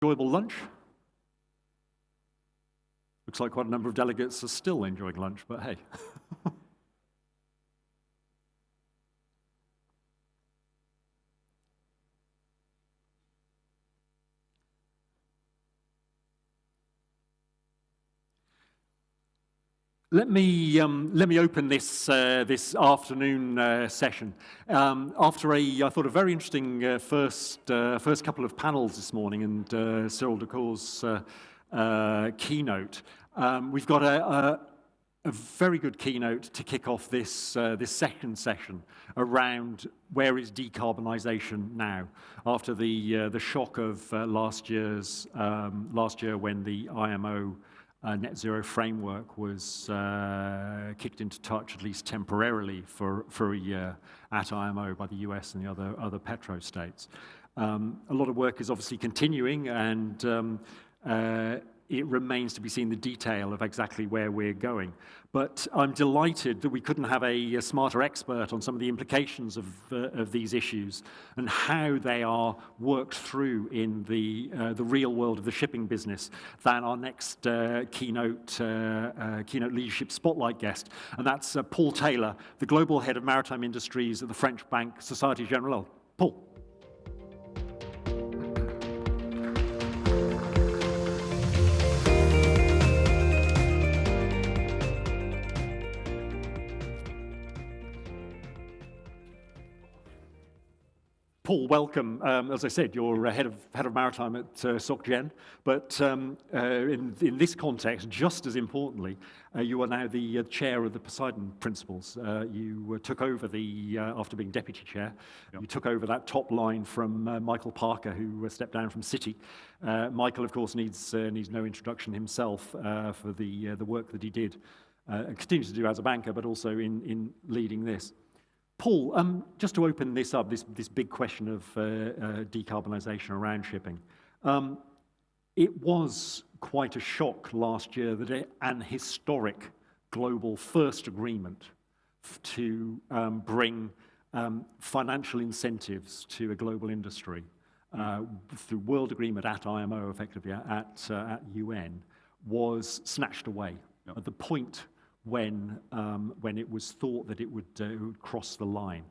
Enjoyable lunch? Looks like quite a number of delegates are still enjoying lunch, but hey. Let me open this afternoon session after I thought a very interesting first couple of panels this morning and Cyril Decour's keynote. We've got a very good keynote to kick off this second session around where is decarbonisation now after the shock of last year when the IMO net zero framework was kicked into touch, at least temporarily, for a year at IMO by the US and the other petro states. A lot of work is obviously continuing, and it remains to be seen the detail of exactly where we're going. But I'm delighted that we couldn't have a smarter expert on some of the implications of these issues and how they are worked through in the real world of the shipping business than our next keynote leadership spotlight guest, and that's Paul Taylor, the Global Head of Maritime Industries at the French bank Société Générale. Paul. Paul, welcome. As I said, you're head of maritime at Soc Gen, but in this context, just as importantly, you are now the chair of the Poseidon Principles. You took over after being deputy chair, yep. You took over that top line from Michael Parker, who stepped down from Citi. Michael, of course, needs no introduction himself for the work that he did and continues to do as a banker, but also in leading this. Paul, just to open this up, this big question of decarbonisation around shipping, it was quite a shock last year that an historic global first agreement to bring financial incentives to a global industry through world agreement at IMO, effectively at UN, was snatched away at the point when it was thought that it would cross the line.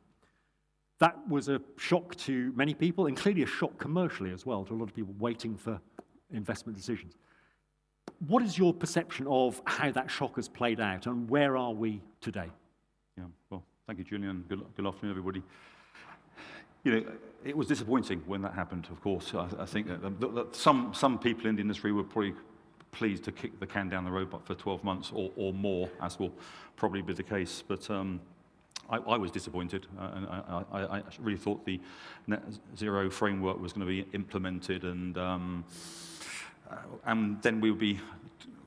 That was a shock to many people, and clearly a shock commercially as well, to a lot of people waiting for investment decisions. What is your perception of how that shock has played out, and where are we today? Yeah, well, thank you, Julian. Good afternoon, everybody. You know, it was disappointing when that happened, of course. I think that some people in the industry were probably pleased to kick the can down the road for 12 months or more, as will probably be the case. But I was disappointed, and I really thought the net zero framework was going to be implemented, and then we would be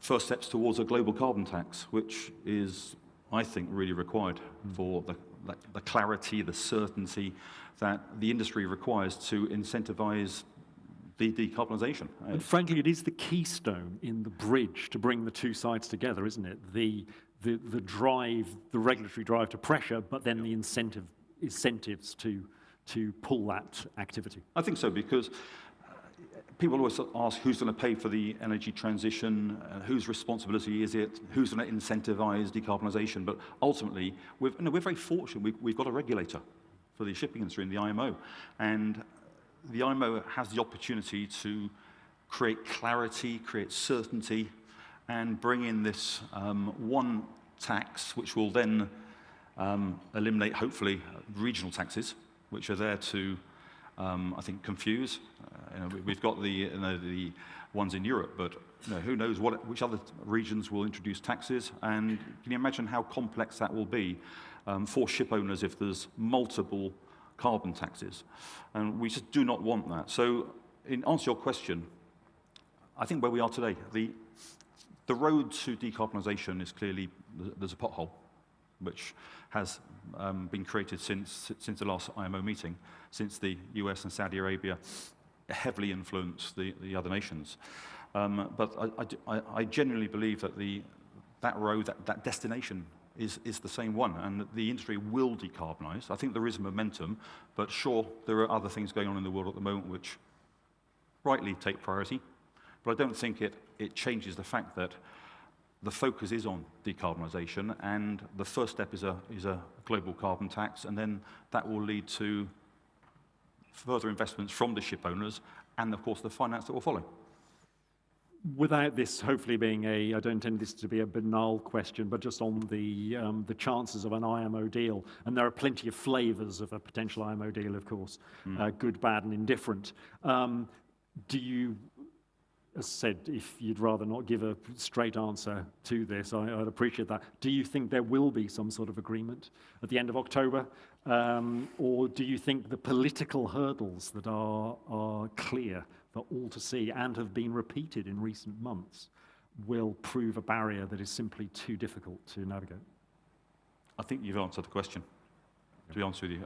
first steps towards a global carbon tax, which is, I think, really required for the clarity, the certainty that the industry requires to incentivize the decarbonisation. And frankly, it is the keystone in the bridge to bring the two sides together, isn't it? The drive, the regulatory drive to pressure, but then the incentives to pull that activity. I think so, because people always ask who's going to pay for the energy transition, whose responsibility is it, who's going to incentivize decarbonisation. But ultimately, we're very fortunate. We've got a regulator for the shipping industry in the IMO, and the IMO has the opportunity to create clarity, create certainty, and bring in this one tax, which will then eliminate, hopefully, regional taxes, which are there to, I think, confuse. We've got the ones in Europe, but who knows which other regions will introduce taxes, and can you imagine how complex that will be for ship owners if there's multiple carbon taxes, and we just do not want that. So, in answer to your question, I think where we are today, the road to decarbonisation is clearly, there's a pothole, which has been created since the last IMO meeting, since the US and Saudi Arabia heavily influenced the other nations. But I genuinely believe that that road, that destination, is the same one, and the industry will decarbonise. I think there is momentum, but sure, there are other things going on in the world at the moment which rightly take priority, but I don't think it changes the fact that the focus is on decarbonisation, and the first step is a global carbon tax, and then that will lead to further investments from the ship owners, and of course the finance that will follow. Without this hopefully being I don't intend this to be a banal question, but just on the chances of an IMO deal, and there are plenty of flavours of a potential IMO deal, of course, good, bad, and indifferent. Do you, as said, if you'd rather not give a straight answer to this, I'd appreciate that. Do you think there will be some sort of agreement at the end of October, or do you think the political hurdles that are clear for all to see and have been repeated in recent months will prove a barrier that is simply too difficult to navigate? I think you've answered the question, to be honest with you.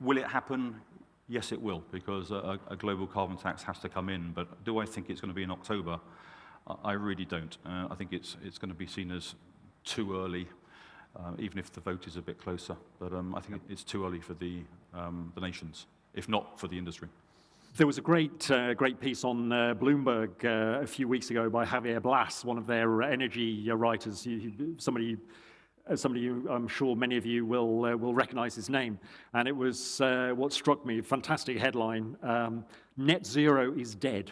Will it happen? Yes, it will, because a global carbon tax has to come in. But do I think it's going to be in October? I really don't. I think it's going to be seen as too early, even if the vote is a bit closer. But I think it's too early for the nations, if not for the industry. There was a great piece on Bloomberg a few weeks ago by Javier Blas, one of their energy writers, somebody I'm sure many of you will recognize his name. And it was what struck me, fantastic headline, net zero is dead,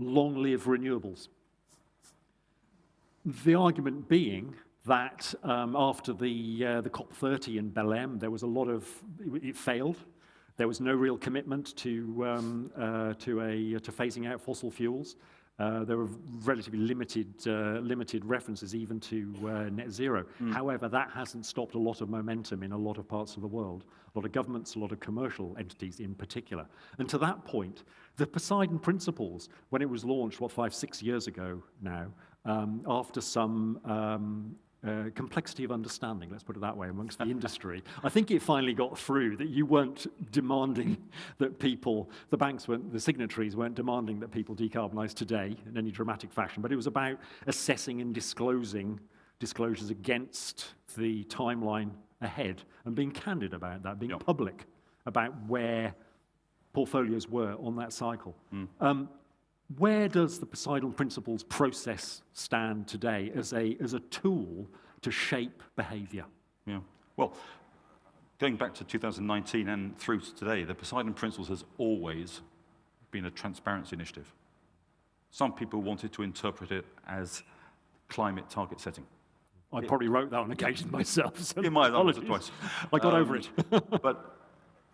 long live renewables. The argument being that after the COP30 in Belém, there was a lot of, it failed. There was no real commitment to phasing out fossil fuels. There were relatively limited references even to net zero. However, that hasn't stopped a lot of momentum in a lot of parts of the world, a lot of governments, a lot of commercial entities in particular. And to that point, the Poseidon Principles, when it was launched, 5-6 years ago now, after some complexity of understanding, let's put it that way, amongst the industry. I think it finally got through that you weren't demanding that people, the banks weren't, the signatories weren't demanding that people decarbonise today in any dramatic fashion, but it was about assessing and disclosing disclosures against the timeline ahead and being candid about that, being public about where portfolios were on that cycle. Where does the Poseidon Principles process stand today as a tool to shape behaviour? Yeah. Well, going back to 2019 and through to today, the Poseidon Principles has always been a transparency initiative. Some people wanted to interpret it as climate target setting. I probably wrote that on occasion myself. So you might have done it twice. I got over it.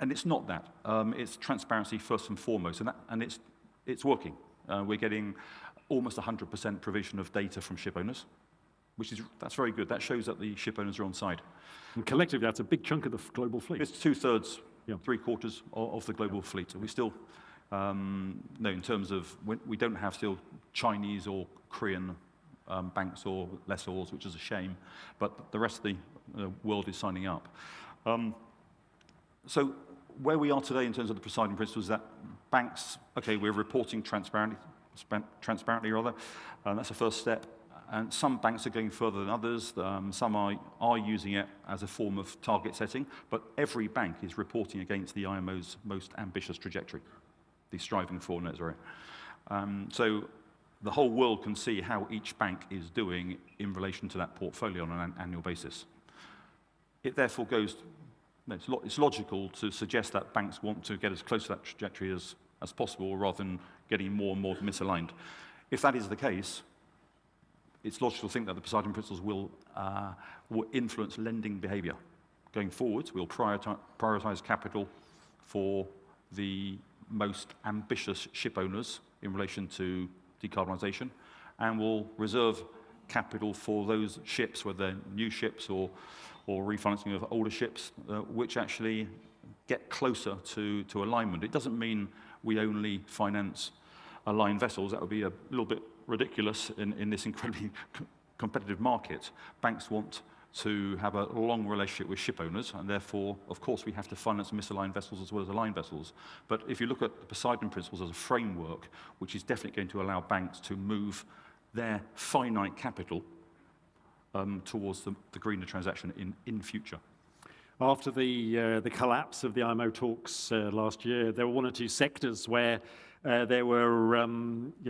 And it's not that. It's transparency first and foremost, and it's working. We're getting almost 100% provision of data from ship owners, that's very good. That shows that the ship owners are on side. And collectively, that's a big chunk of the global fleet. It's 2/3, 3/4 of the global fleet. We still, in terms of, we don't have still Chinese or Korean banks or lessors, which is a shame, but the rest of the world is signing up. So where we are today in terms of the Poseidon Principles is that banks, we're reporting transparently, that's the first step. And some banks are going further than others. Some are using it as a form of target setting, but every bank is reporting against the IMO's most ambitious trajectory, the striving for net zero. So the whole world can see how each bank is doing in relation to that portfolio on an annual basis. It therefore goes, it's logical to suggest that banks want to get as close to that trajectory as possible rather than getting more and more misaligned. If that is the case, it's logical to think that the Poseidon Principles will influence lending behavior. Going forward, we'll prioritize capital for the most ambitious ship owners in relation to decarbonisation, and we'll reserve capital for those ships, whether they're new ships or refinancing of older ships, which actually get closer to alignment. It doesn't mean we only finance aligned vessels. That would be a little bit ridiculous in this incredibly competitive market. Banks want to have a long relationship with ship owners, and therefore, of course, we have to finance misaligned vessels as well as aligned vessels. But if you look at the Poseidon Principles as a framework, which is definitely going to allow banks to move their finite capital towards the greener transaction in future. After the collapse of the IMO talks last year, there were one or two sectors where there were,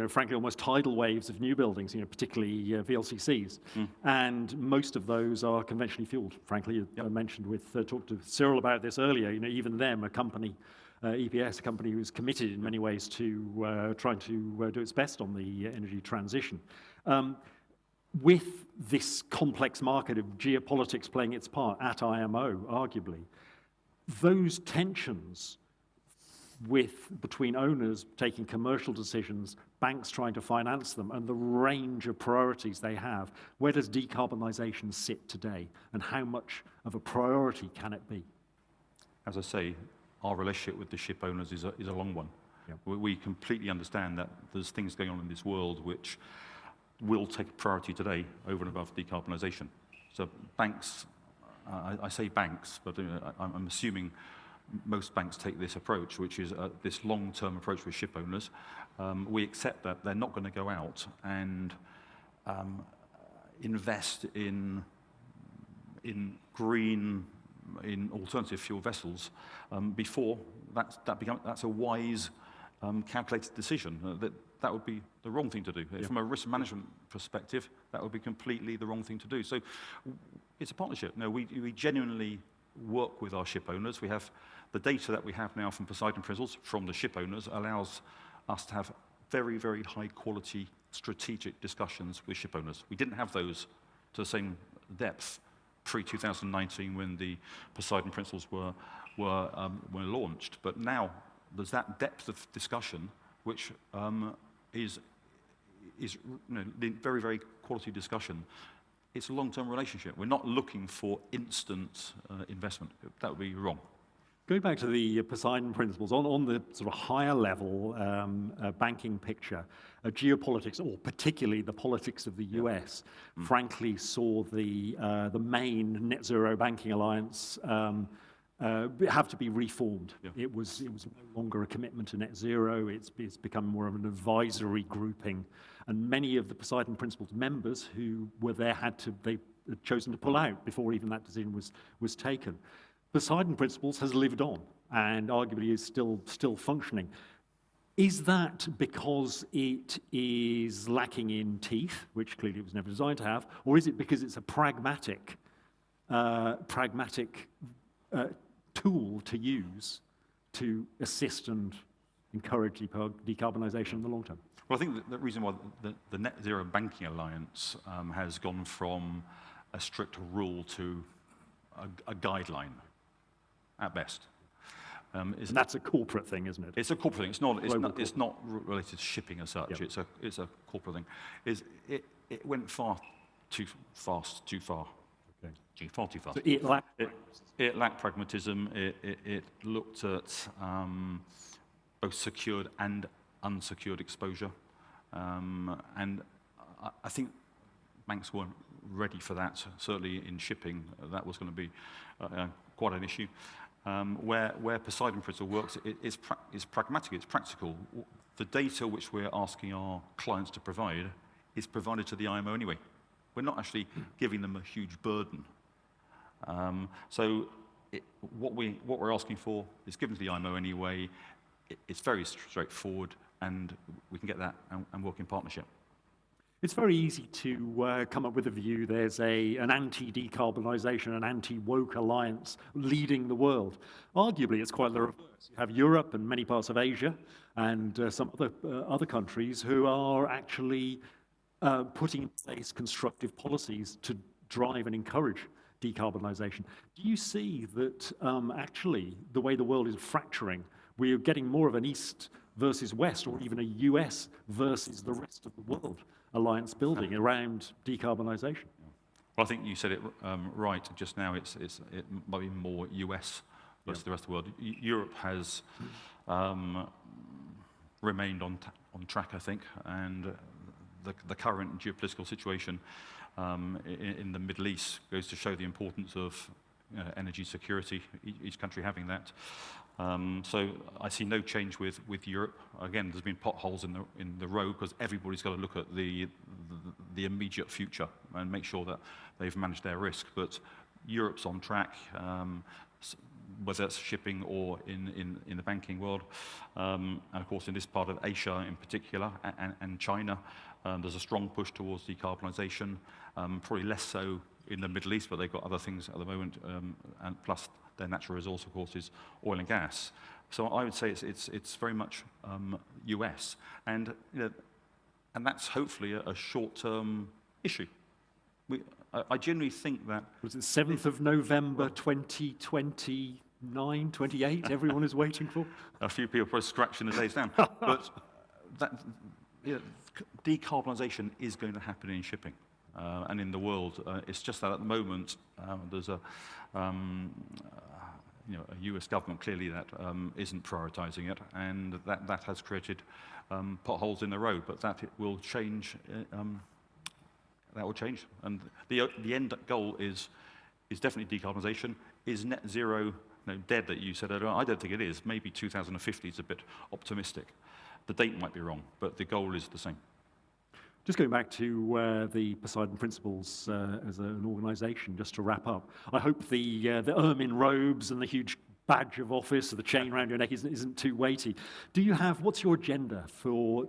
frankly, almost tidal waves of new buildings, particularly VLCCs. And most of those are conventionally fueled, frankly. I mentioned talked to Cyril about this earlier, even them, a company, EPS, a company who's committed in many ways to trying to do its best on the energy transition. With this complex market of geopolitics playing its part at IMO, arguably, those tensions between owners taking commercial decisions, banks trying to finance them, and the range of priorities they have, where does decarbonisation sit today, and how much of a priority can it be? As I say, our relationship with the ship owners is a long one. Yeah. We completely understand that there's things going on in this world which will take priority today over and above decarbonisation. So banks, I say banks, but I'm assuming most banks take this approach, which is this long-term approach with ship owners. We accept that they're not going to go out and invest in green, in alternative fuel vessels before that's a wise, calculated decision. That would be the wrong thing to do. Yeah. From a risk management perspective, that would be completely the wrong thing to do. So it's a partnership. No, we genuinely work with our ship owners. We have the data that we have now from Poseidon Principles from the ship owners allows us to have very, very high quality strategic discussions with ship owners. We didn't have those to the same depth pre-2019 when the Poseidon Principles were launched. But now there's that depth of discussion which is very, very quality discussion. It's a long-term relationship. We're not looking for instant investment. That would be wrong. Going back to the Poseidon Principles, on the sort of higher level banking picture, geopolitics, or particularly the politics of the US, frankly saw the main net zero banking alliance have to be reformed. Yeah. It was no longer a commitment to net zero. It's become more of an advisory grouping, and many of the Poseidon Principles members who were there had chosen to pull out before even that decision was taken. Poseidon Principles has lived on and arguably is still functioning. Is that because it is lacking in teeth, which clearly it was never designed to have, or is it because it's a pragmatic tool to use to assist and encourage decarbonisation in the long term? Well, I think the reason why the Net Zero Banking Alliance has gone from a strict rule to a guideline, at best. And that's a corporate thing, isn't it? It's a corporate thing. It's not related to shipping as such. Yep. It's a corporate thing. It went far too fast, too far. Okay. Far too fast. So it lacked pragmatism. It looked at both secured and unsecured exposure. And I think banks weren't ready for that. Certainly in shipping, that was going to be quite an issue. Where Poseidon Principle works, it's pragmatic, it's practical. The data which we're asking our clients to provide is provided to the IMO anyway. We're not actually giving them a huge burden. What we're asking for is given to the IMO anyway. It's very straightforward, and we can get that and work in partnership. It's very easy to come up with a view. There's an anti-decarbonisation, an anti-woke alliance leading the world. Arguably, it's quite the reverse. You have Europe and many parts of Asia and some other countries who are actually putting in place constructive policies to drive and encourage decarbonisation. Do you see that actually the way the world is fracturing, we're getting more of an East versus West, or even a US versus the rest of the world alliance building around decarbonisation? Well, I think you said it right just now. It might be more US versus the rest of the world. Europe has remained on track, I think, and the current geopolitical situation in the Middle East goes to show the importance of energy security, each country having that. So I see no change with Europe. Again, there's been potholes in the road because everybody's got to look at the immediate future and make sure that they've managed their risk. But Europe's on track, whether it's shipping or in the banking world. And of course, in this part of Asia in particular, and China, there's a strong push towards decarbonisation, probably less so in the Middle East, but they've got other things at the moment, and plus their natural resource, of course, is oil and gas. So I would say it's very much US, and and that's hopefully a short-term issue. I genuinely think that... Was it 7th of November 2029, 28, everyone is waiting for? A few people are probably scratching the days down. But decarbonisation is going to happen in shipping and in the world. It's just that at the moment, there's a US government clearly that isn't prioritising it, and that has created potholes in the road, but that it will change. That will change, and the end goal is definitely decarbonisation. Is net zero dead that you said earlier? I don't think it is. Maybe 2050 is a bit optimistic. The date might be wrong, but the goal is the same. Just going back to the Poseidon Principles as an organisation, just to wrap up, I hope the ermine robes and the huge badge of office or the chain around your neck isn't too weighty. What's your agenda to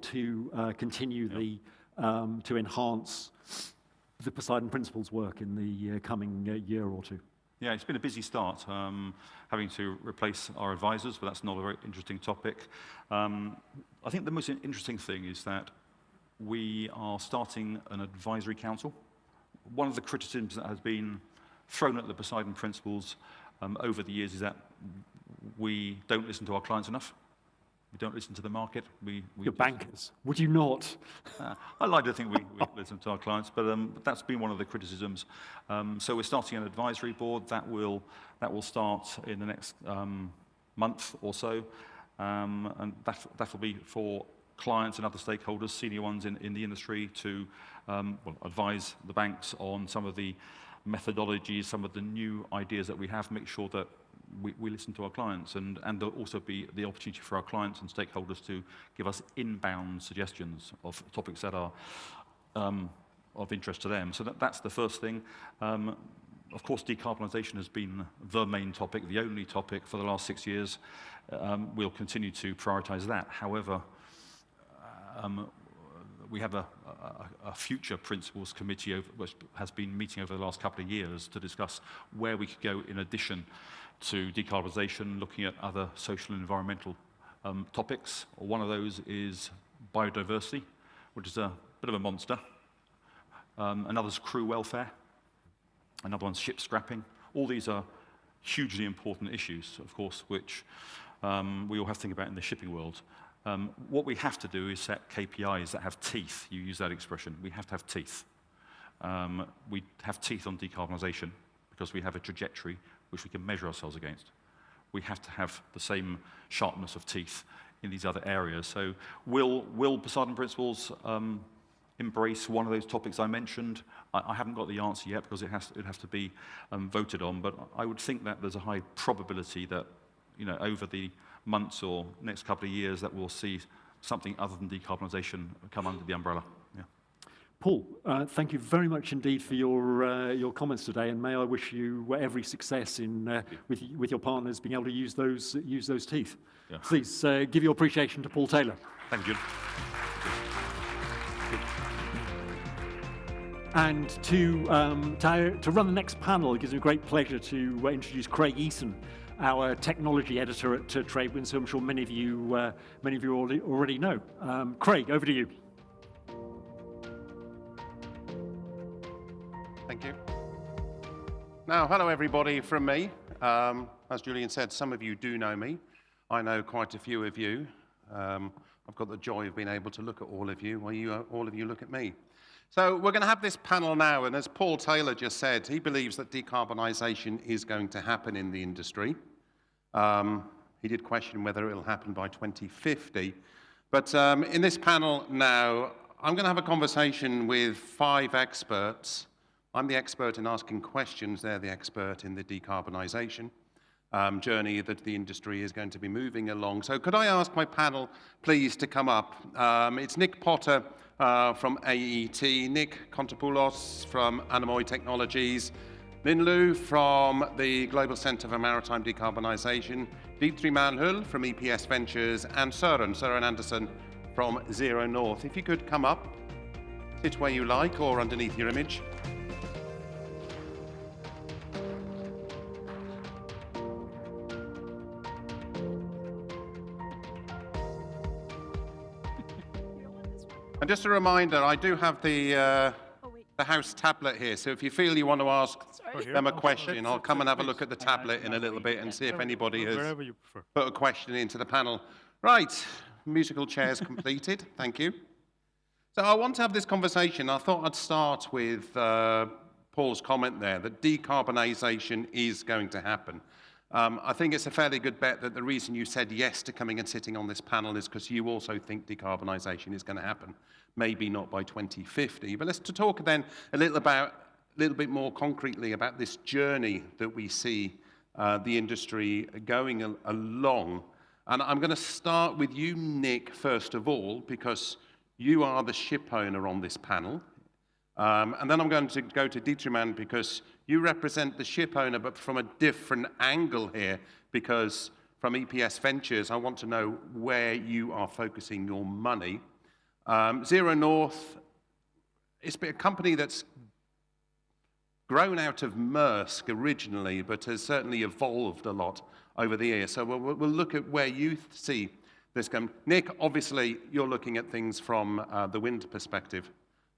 continue to enhance the Poseidon Principles work in the coming year or two? Yeah, it's been a busy start, having to replace our advisors, but that's not a very interesting topic. I think the most interesting thing is that we are starting an advisory council. One of the criticisms that has been thrown at the Poseidon Principles over the years is that we don't listen to our clients enough. We don't listen to the market. You're bankers. Would you not? I like to think we listen to our clients, but that's been one of the criticisms. So we're starting an advisory board that will start in the next month or so, and that will be for clients and other stakeholders, senior ones in the industry, to advise the banks on some of the methodologies, some of the new ideas that we have, make sure that we listen to our clients, and there'll also be the opportunity for our clients and stakeholders to give us inbound suggestions of topics that are of interest to them. So that's the first thing. Of course, decarbonisation has been the main topic, the only topic for the last 6 years. We'll continue to prioritise that. However, we have a future principles committee which has been meeting over the last couple of years to discuss where we could go in addition to decarbonisation, looking at other social and environmental topics. One of those is biodiversity, which is a bit of a monster. Another's crew welfare. Another one's ship scrapping. All these are hugely important issues, of course, which we all have to think about in the shipping world. What we have to do is set KPIs that have teeth. You use that expression. We have to have teeth. We have teeth on decarbonisation because we have a trajectory which we can measure ourselves against. We have to have the same sharpness of teeth in these other areas. So will Poseidon Principles embrace one of those topics I mentioned? I haven't got the answer yet because it has to be voted on, but I would think that there's a high probability that over the months or next couple of years that we'll see something other than decarbonisation come under the umbrella. Yeah. Paul, thank you very much indeed for your comments today, and may I wish you every success in with your partners being able to use those teeth. Yeah. Please give your appreciation to Paul Taylor. Thank you. And to run the next panel, it gives me great pleasure to introduce Craig Eason, our technology editor at TradeWinds, who I'm sure many of you already know. Craig, over to you. Thank you. Now, hello everybody from me. As Julian said, some of you do know me. I know quite a few of you. I've got the joy of being able to look at all of you while all of you look at me. So we're going to have this panel now, and as Paul Taylor just said, he believes that decarbonisation is going to happen in the industry. He did question whether it will happen by 2050. But in this panel now, I'm going to have a conversation with 5 experts. I'm the expert in asking questions. They're the expert in the decarbonisation journey that the industry is going to be moving along. So could I ask my panel, please, to come up? It's Nick Potter from AET, Nick Kontopoulos from Anemoy Technologies, Lin Lu from the Global Centre for Maritime Decarbonisation, Dimitri Manhul from EPS Ventures, and Søren Andersen from Zero North. If you could come up, sit where you like or underneath your image. And just a reminder, I do have the house tablet here, so if you feel you want to ask them a question, I'll come and have a look at the tablet in a little bit and see if anybody has put a question into the panel. Right, musical chairs completed, thank you. So I want to have this conversation. I thought I'd start with Paul's comment there, that decarbonisation is going to happen. I think it's a fairly good bet that the reason you said yes to coming and sitting on this panel is because you also think decarbonisation is going to happen. Maybe not by 2050, but let's talk then a little bit more concretely about this journey that we see the industry going along. And I'm going to start with you, Nick, first of all, because you are the ship owner on this panel. And then I'm going to go to Dietriman because you represent the ship owner, but from a different angle here, because from EPS Ventures, I want to know where you are focusing your money. Zero North, it's been a company that's grown out of Maersk originally, but has certainly evolved a lot over the years. So we'll look at where you see this going. Nick, obviously, you're looking at things from the wind perspective.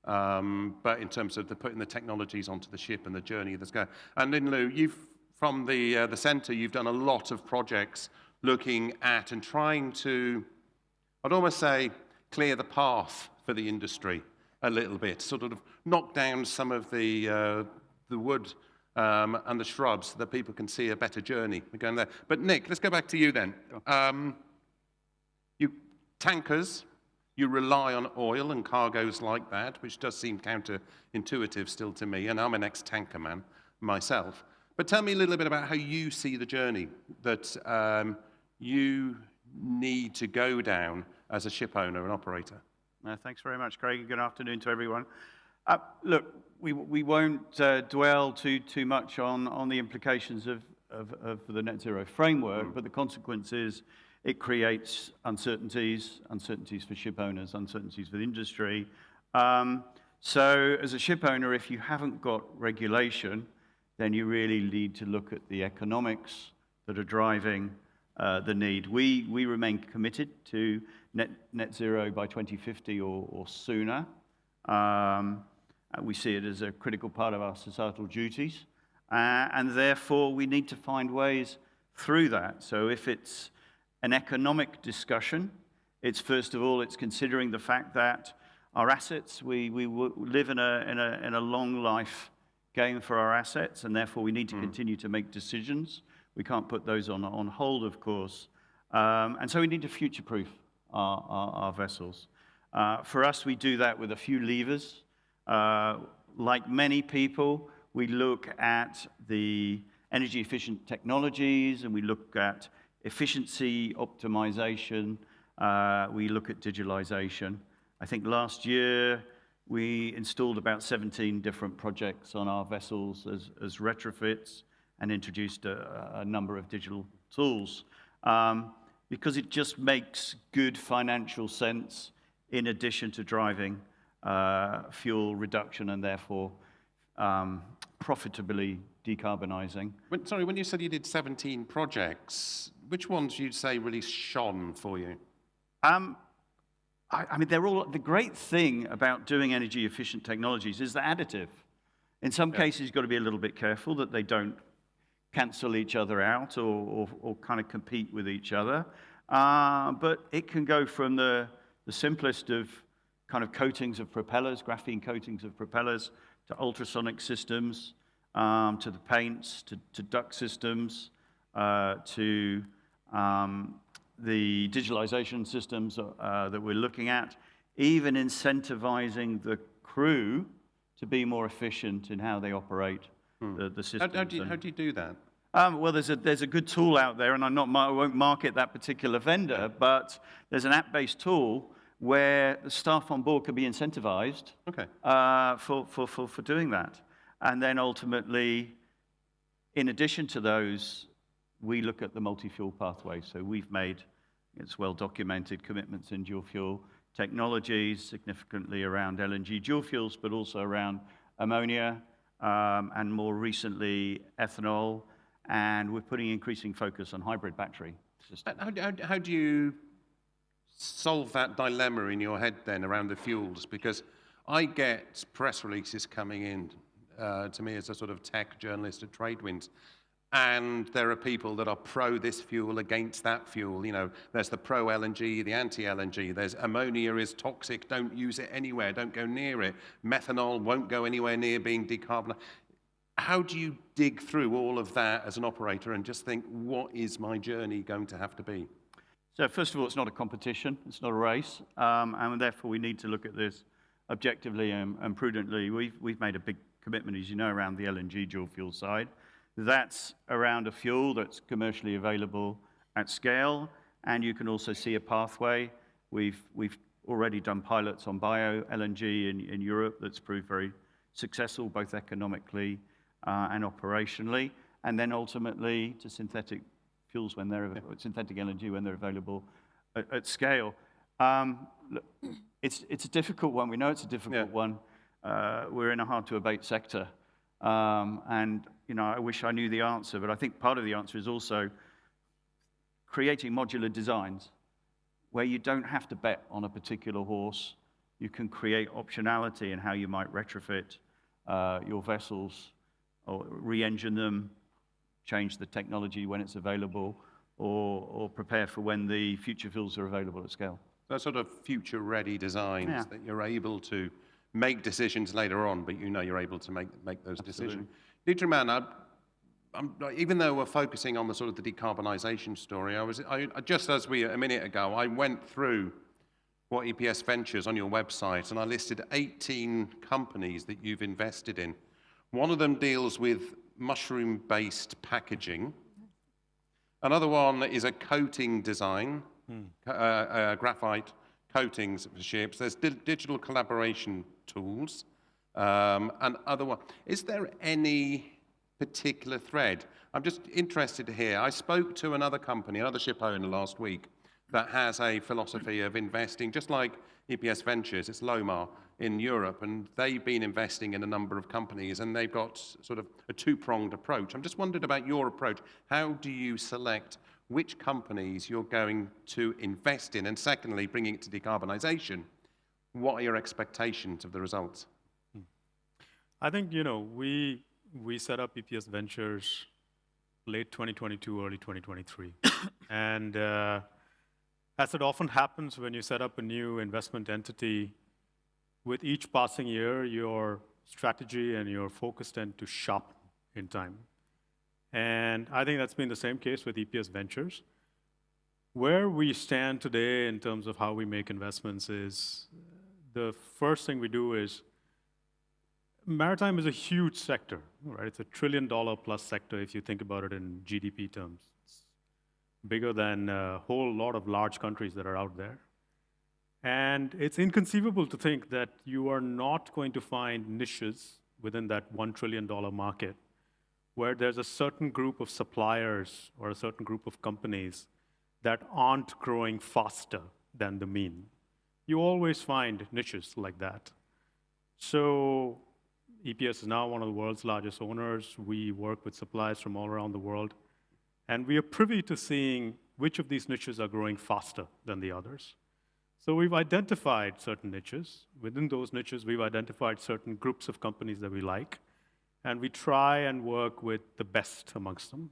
But in terms of putting the technologies onto the ship and the journey that's going. And Lin Lu, from the centre, you've done a lot of projects looking at and trying to, I'd almost say, clear the path for the industry a little bit, sort of knock down some of the wood and the shrubs so that people can see a better journey. We're going there. But Nick, let's go back to you then. You tankers. You rely on oil and cargoes like that, which does seem counterintuitive still to me, and I'm an ex-tanker man myself. But tell me a little bit about how you see the journey that you need to go down as a ship owner and operator. Thanks very much, Craig. Good afternoon to everyone. Look, we won't dwell too much on the implications of the net zero framework, but the consequence is it creates uncertainties for ship owners, uncertainties for the industry. So as a ship owner, if you haven't got regulation, then you really need to look at the economics that are driving the need. We remain committed to net zero by 2050 or sooner. We see it as a critical part of our societal duties. And therefore, we need to find ways through that. So if it's an economic discussion, it's first of all, it's considering the fact that our assets, we live in a long life game for our assets, and therefore we need to continue to make decisions. We can't put those on hold, of course. And so we need to future-proof our vessels. For us, we do that with a few levers. Like many people, we look at the energy-efficient technologies, and we look at efficiency optimization. We look at digitalization. I think last year we installed about 17 different projects on our vessels as retrofits and introduced a number of digital tools because it just makes good financial sense in addition to driving fuel reduction and therefore profitably decarbonizing. When you said you did 17 projects, which ones you'd say really shone for you? I mean, they're all, the great thing about doing energy efficient technologies is they're additive. In some cases, you've got to be a little bit careful that they don't cancel each other out or kind of compete with each other. But it can go from the simplest of kind of coatings of propellers, graphene coatings of propellers, to ultrasonic systems, to the paints, to duct systems, to the digitalization systems that we're looking at, even incentivizing the crew to be more efficient in how they operate the systems. How do you do that? Well, there's a good tool out there, and I won't market that particular vendor, but there's an app-based tool where the staff on board can be incentivized for doing that. And then ultimately, In addition to those, we look at the multi-fuel pathway. So we've made, it's well-documented, commitments in dual fuel technologies, significantly around LNG dual fuels, but also around ammonia, and more recently, ethanol. And we're putting increasing focus on hybrid battery systems. How do you solve that dilemma in your head then around the fuels? Because I get press releases coming in to me as a sort of tech journalist at TradeWinds, and there are people that are pro this fuel, against that fuel. You know, there's the pro LNG, the anti LNG. There's ammonia is toxic, don't use it anywhere, don't go near it. Methanol won't go anywhere near being decarbonized. How do you dig through all of that as an operator and just think, what is my journey going to have to be? So first of all, it's not a competition, it's not a race, and therefore we need to look at this objectively and prudently. We've made a big commitment, as you know, around the LNG dual fuel side. That's around a fuel that's commercially available at scale, and you can also see a pathway. We've already done pilots on bio LNG in Europe that's proved very successful, both economically and operationally, and then ultimately to synthetic fuels when they're synthetic LNG when they're available at scale. Look, it's a difficult one. We know it's a difficult one. We're in a hard-to-abate sector, and you know, I wish I knew the answer, but I think part of the answer is also creating modular designs where you don't have to bet on a particular horse. You can create optionality in how you might retrofit your vessels or re-engine them, change the technology when it's available, or prepare for when the future fuels are available at scale. Those sort of future-ready designs that you're able to make decisions later on, but you know you're able to make those decisions. Dieter Mann, even though we're focusing on the sort of the decarbonisation story, just as a minute ago, I went through what EPS Ventures on your website, and I listed 18 companies that you've invested in. One of them deals with mushroom-based packaging. Another one is a coating design, graphite coatings for ships. There's digital collaboration tools, and other one. Is there any particular thread? I'm just interested to hear. I spoke to another company, another ship owner last week, that has a philosophy of investing, just like EPS Ventures, it's Lomar in Europe, and they've been investing in a number of companies, and they've got sort of a two-pronged approach. I'm just wondering about your approach. How do you select which companies you're going to invest in? And secondly, bringing it to decarbonisation, what are your expectations of the results? I think, you know, we set up EPS Ventures late 2022, early 2023. And as it often happens when you set up a new investment entity, with each passing year, your strategy and your focus tend to sharpen in time. And I think that's been the same case with EPS Ventures. Where we stand today in terms of how we make investments is the first thing we do is maritime is a huge sector, right? It's $1 trillion plus sector if you think about it in GDP terms. It's bigger than a whole lot of large countries that are out there. And it's inconceivable to think that you are not going to find niches within that $1 trillion market where there's a certain group of suppliers or a certain group of companies that aren't growing faster than the mean. You always find niches like that. So EPS is now one of the world's largest owners. We work with suppliers from all around the world. And we are privy to seeing which of these niches are growing faster than the others. So we've identified certain niches. Within those niches, we've identified certain groups of companies that we like. And we try and work with the best amongst them.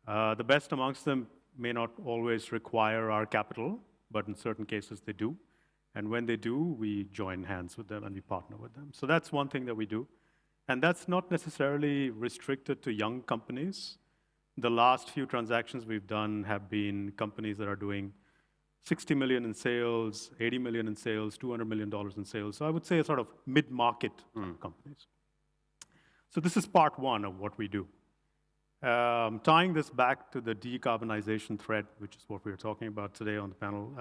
The best amongst them may not always require our capital, but in certain cases they do. And when they do, we join hands with them and we partner with them. So that's one thing that we do. And that's not necessarily restricted to young companies. The last few transactions we've done have been companies that are doing 60 million in sales, 80 million in sales, $200 million in sales. So I would say a sort of mid-market companies. So this is part one of what we do. Tying this back to the decarbonization thread, which is what we're talking about today on the panel,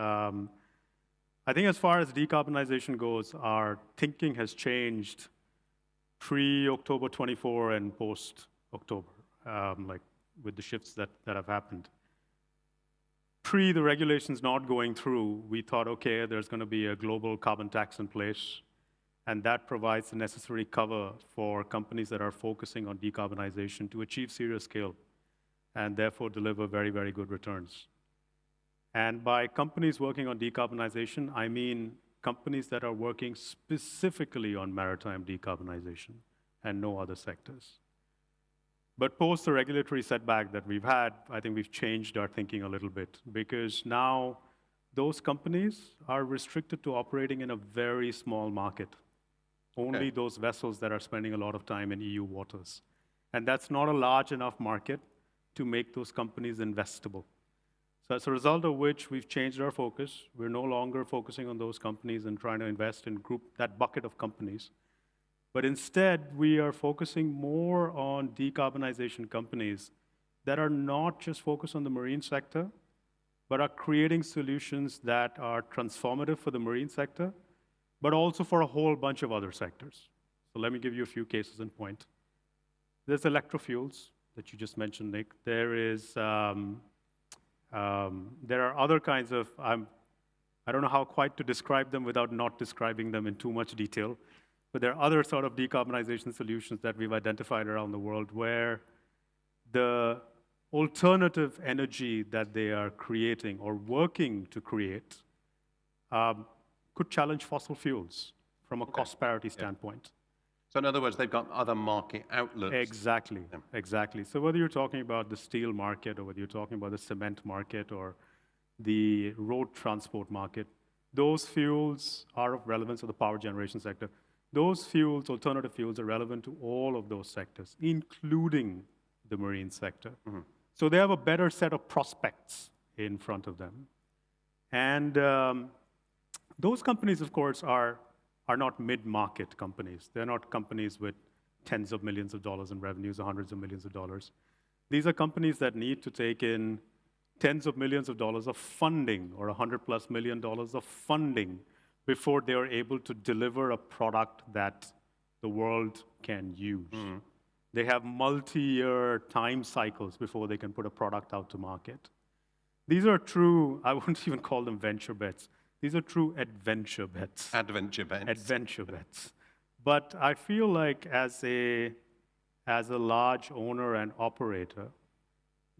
I think as far as decarbonization goes, our thinking has changed pre-October 24 and post-October. like with the shifts that have happened. Pre the regulations not going through, we thought, okay, there's going to be a global carbon tax in place, and that provides the necessary cover for companies that are focusing on decarbonization to achieve serious scale and therefore deliver very, very good returns. And by companies working on decarbonization, I mean companies that are working specifically on maritime decarbonization and no other sectors. But post the regulatory setback that we've had, I think we've changed our thinking a little bit, because now those companies are restricted to operating in a very small market. Only those vessels that are spending a lot of time in EU waters. And that's not a large enough market to make those companies investable. So as a result of which, we've changed our focus. We're no longer focusing on those companies and trying to invest in that bucket of companies. But instead, we are focusing more on decarbonization companies that are not just focused on the marine sector, but are creating solutions that are transformative for the marine sector, but also for a whole bunch of other sectors. So let me give you a few cases in point. There's electrofuels that you just mentioned, Nick. There are other kinds of, I don't know how quite to describe them without not describing them in too much detail, but there are other sort of decarbonization solutions that we've identified around the world where the alternative energy that they are creating or working to create could challenge fossil fuels from a cost parity standpoint. So in other words, they've got other market outlets. Exactly, exactly. So whether you're talking about the steel market or whether you're talking about the cement market or the road transport market, those fuels are of relevance to the power generation sector. Those fuels, alternative fuels, are relevant to all of those sectors, including the marine sector. Mm-hmm. So they have a better set of prospects in front of them. And those companies, of course, are not mid-market companies. They're not companies with tens of millions of dollars in revenues or hundreds of millions of dollars. These are companies that need to take in tens of millions of dollars of funding or $100+ million of funding before they are able to deliver a product that the world can use. Mm. They have multi-year time cycles before they can put a product out to market. These are true, I wouldn't even call them venture bets. These are true adventure bets. Adventure bets. Adventure bets. But I feel like as a large owner and operator,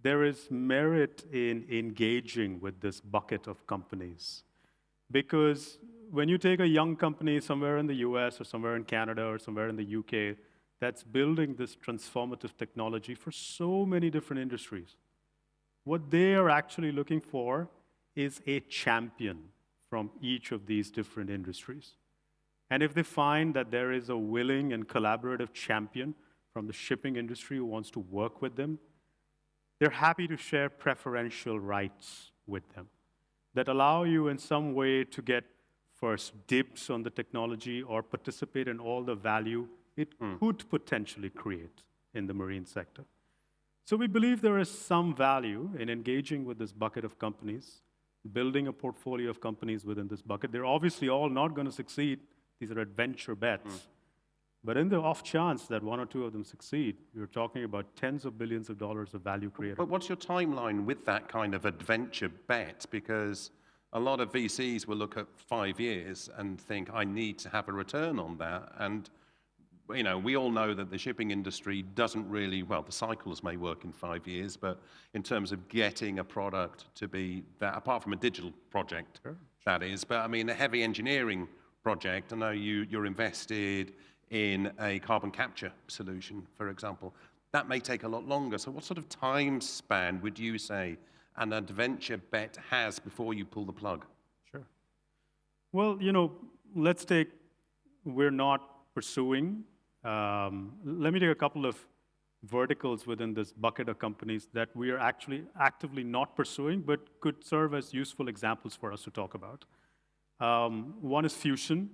there is merit in engaging with this bucket of companies. Because when you take a young company somewhere in the US or somewhere in Canada or somewhere in the UK that's building this transformative technology for so many different industries, what they are actually looking for is a champion from each of these different industries. And if they find that there is a willing and collaborative champion from the shipping industry who wants to work with them, they're happy to share preferential rights with them that allow you in some way to get first dibs on the technology or participate in all the value it could potentially create in the marine sector. So we believe there is some value in engaging with this bucket of companies, building a portfolio of companies within this bucket. They're obviously all not going to succeed. These are adventure bets. But in the off chance that one or two of them succeed, you're talking about tens of billions of dollars of value created. But what's your timeline with that kind of adventure bet? Because a lot of VCs will look at 5 years and think, I need to have a return on that. And you know, we all know that the shipping industry doesn't really, well, the cycles may work in 5 years, but in terms of getting a product to be that, apart from a digital project, that is, but I mean, a heavy engineering project, I know you're invested in a carbon capture solution, for example, that may take a lot longer. So what sort of time span would you say an adventure bet has before you pull the plug? Sure. Well, you know, let's take, we're not pursuing, let me take a couple of verticals within this bucket of companies that we are actually actively not pursuing, but could serve as useful examples for us to talk about. One is fusion,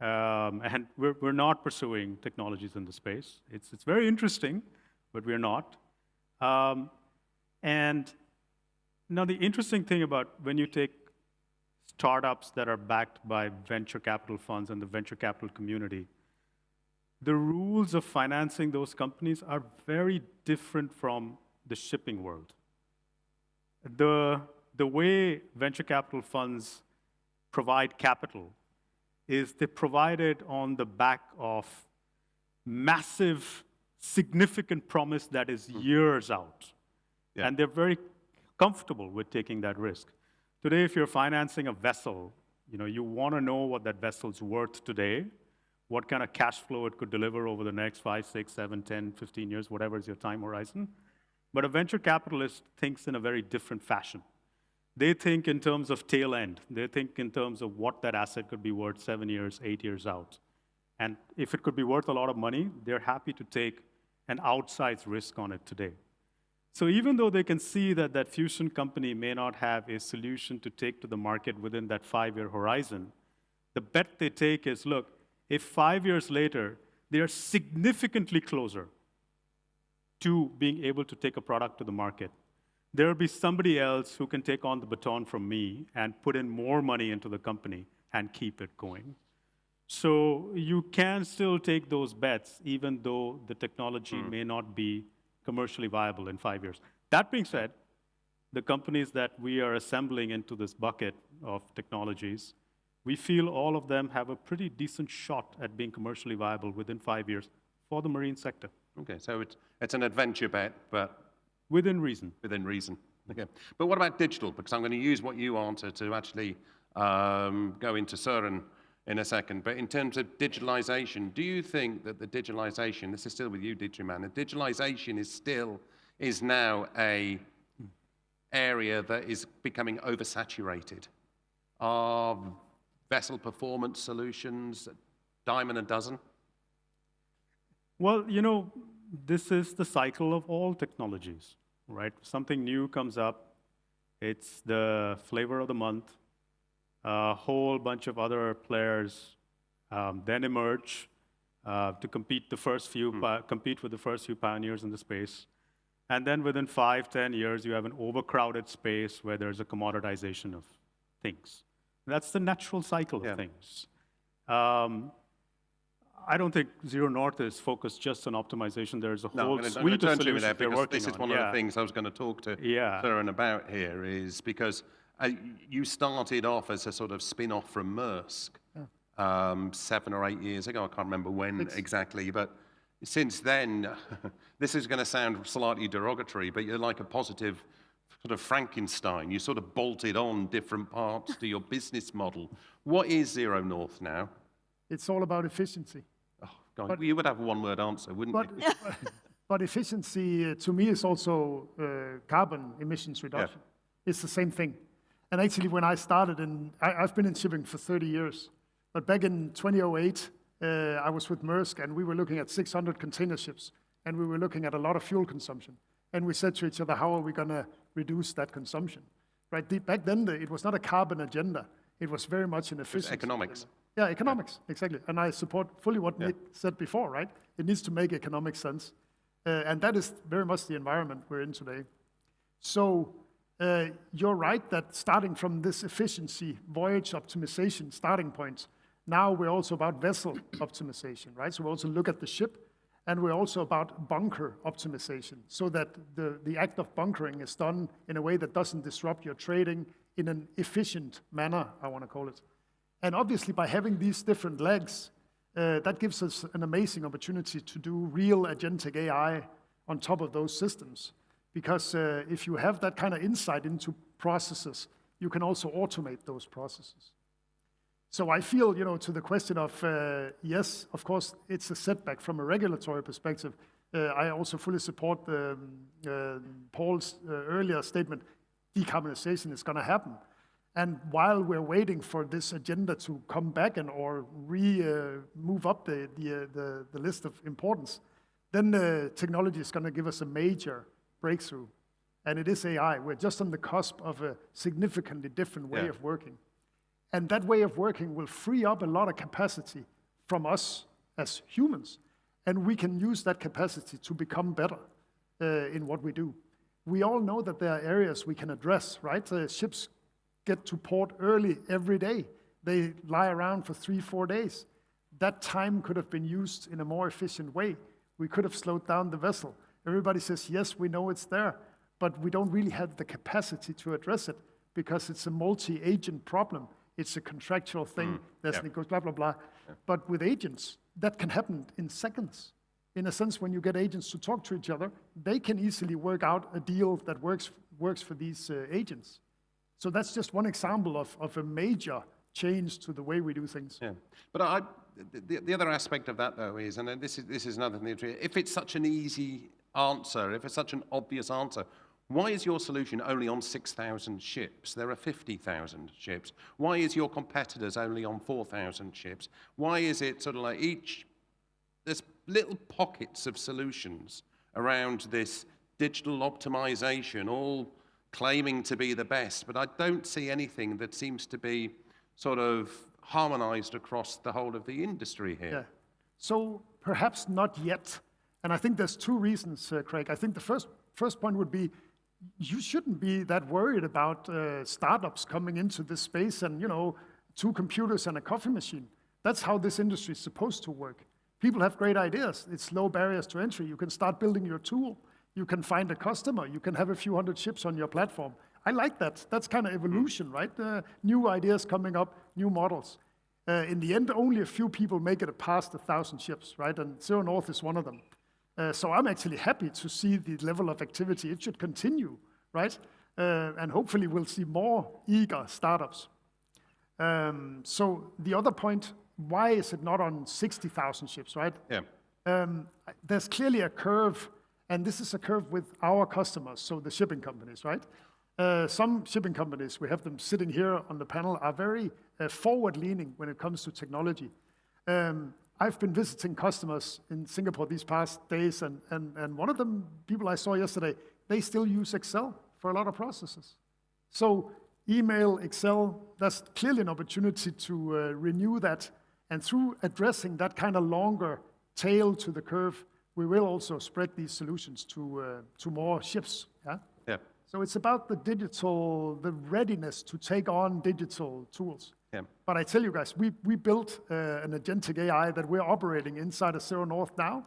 and we're not pursuing technologies in the space. It's very interesting, but we're not. And now the interesting thing about when you take startups that are backed by venture capital funds and the venture capital community, the rules of financing those companies are very different from the shipping world. The way venture capital funds provide capital is they provide it on the back of massive, significant promise that is years out. Yeah. And they're very comfortable with taking that risk. Today, if you're financing a vessel, you want to know what that vessel's worth today, what kind of cash flow it could deliver over the next 5, 6, 7, 10, 15 years, whatever is your time horizon. But a venture capitalist thinks in a very different fashion. They think in terms of tail end. They think in terms of what that asset could be worth 7 years, 8 years out. And if it could be worth a lot of money, they're happy to take an outsized risk on it today. So even though they can see that that fusion company may not have a solution to take to the market within that 5-year horizon, the bet they take is, look, if 5 years later, they are significantly closer to being able to take a product to the market, there will be somebody else who can take on the baton from me and put in more money into the company and keep it going. So you can still take those bets, even though the technology may not be commercially viable in 5 years. That being said, the companies that we are assembling into this bucket of technologies, we feel all of them have a pretty decent shot at being commercially viable within 5 years for the marine sector. Okay, so it's an adventure bet, but within reason. Within reason. Okay. But what about digital? Because I'm going to use what you answer to actually go into Søren in a second. But in terms of digitalization, do you think that the digitalization, this is still with you, Digiman, the digitalization is now a area that is becoming oversaturated? Are vessel performance solutions a dime a dozen? Well, this is the cycle of all technologies, right? Something new comes up, it's the flavor of the month. A whole bunch of other players then emerge to compete with the first few pioneers in the space. And then within 5, 10 years, you have an overcrowded space where there's a commoditization of things. That's the natural cycle of things. I don't think Zero North is focused just on optimization. There's a whole suite of solutions they're working on. This is one of the things I was going to talk to Søren about here, is because you started off as a sort of spin-off from Maersk 7 or 8 years ago. I can't remember when exactly, but since then, this is going to sound slightly derogatory, but you're like a positive sort of Frankenstein. You sort of bolted on different parts to your business model. What is Zero North now? It's all about efficiency. Oh, God, you would have a one-word answer, wouldn't you? But efficiency, to me, is also carbon emissions reduction. Yeah. It's the same thing. And actually, when I started, I've been in shipping for 30 years. But back in 2008, I was with Maersk, and we were looking at 600 container ships, and we were looking at a lot of fuel consumption. And we said to each other, how are we going to reduce that consumption? Right? Back then, it was not a carbon agenda. It was very much an efficiency. Economics. Yeah, economics, exactly. And I support fully what Nick said before, right? It needs to make economic sense. And that is very much the environment we're in today. So you're right that starting from this efficiency, voyage optimization starting points, now we're also about vessel optimization, right? So we also look at the ship, and we're also about bunker optimization, so that the act of bunkering is done in a way that doesn't disrupt your trading in an efficient manner, I want to call it. And obviously, by having these different legs, that gives us an amazing opportunity to do real agentic AI on top of those systems. Because if you have that kind of insight into processes, you can also automate those processes. So I feel, to the question of, yes, of course, it's a setback from a regulatory perspective. I also fully support Paul's earlier statement. Decarbonization is going to happen. And while we're waiting for this agenda to come back or move up the list of importance, then the technology is going to give us a major breakthrough. And it is AI. We're just on the cusp of a significantly different way of working. And that way of working will free up a lot of capacity from us as humans. And we can use that capacity to become better in what we do. We all know that there are areas we can address, right? Ships get to port early every day. They lie around for 3-4 days. that time could have been used in a more efficient way. We could have slowed down the vessel. Everybody says, yes, we know it's there, but we don't really have the capacity to address it because it's a multi-agent problem. It's a contractual thing. There's blah, blah, blah. But with agents, that can happen in seconds. In a sense, when you get agents to talk to each other, they can easily work out a deal that works for these agents. So that's just one example of a major change to the way we do things. Yeah, but the other aspect of that, though, is, and this is another thing, if it's such an easy answer, if it's such an obvious answer, why is your solution only on 6,000 ships? There are 50,000 ships. Why is your competitors only on 4,000 ships? Why is it sort of like there's little pockets of solutions around this digital optimization, all claiming to be the best, but I don't see anything that seems to be sort of harmonized across the whole of the industry here. Yeah. So perhaps not yet. And I think there's two reasons, Craig. I think the first point would be you shouldn't be that worried about startups coming into this space and, 2 computers and a coffee machine. That's how this industry is supposed to work. People have great ideas. It's low barriers to entry. You can start building your tool. You can find a customer. You can have a few hundred ships on your platform. I like that. That's kind of evolution, right? New ideas coming up, new models. In the end, only a few people make it past 1,000 ships, right? And Zero North is one of them. So I'm actually happy to see the level of activity. It should continue, right? And hopefully we'll see more eager startups. So the other point, why is it not on 60,000 ships, right? Yeah. There's clearly a curve, and this is a curve with our customers, so the shipping companies, right? Some shipping companies, we have them sitting here on the panel, are very forward-leaning when it comes to technology. I've been visiting customers in Singapore these past days, and one of them, people I saw yesterday, they still use Excel for a lot of processes. So email, Excel, that's clearly an opportunity to renew that. And through addressing that kind of longer tail to the curve, we will also spread these solutions to more ships. Yeah? Yeah. So it's about the readiness to take on digital tools. Yeah. But I tell you guys, we built an agentic AI that we're operating inside of Zero North now,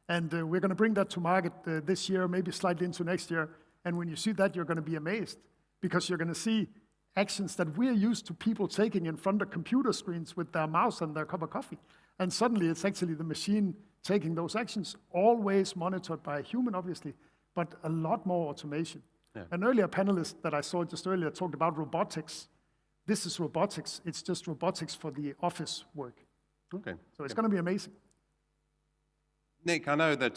and we're going to bring that to market this year, maybe slightly into next year. And when you see that, you're going to be amazed, because you're going to see actions that we're used to people taking in front of computer screens with their mouse and their cup of coffee. And suddenly it's actually the machine taking those actions, always monitored by a human, obviously, but a lot more automation. Yeah. An earlier panelist that I saw just earlier talked about robotics. This is robotics. It's just robotics for the office work. Okay. So it's going to be amazing. Nick, I know that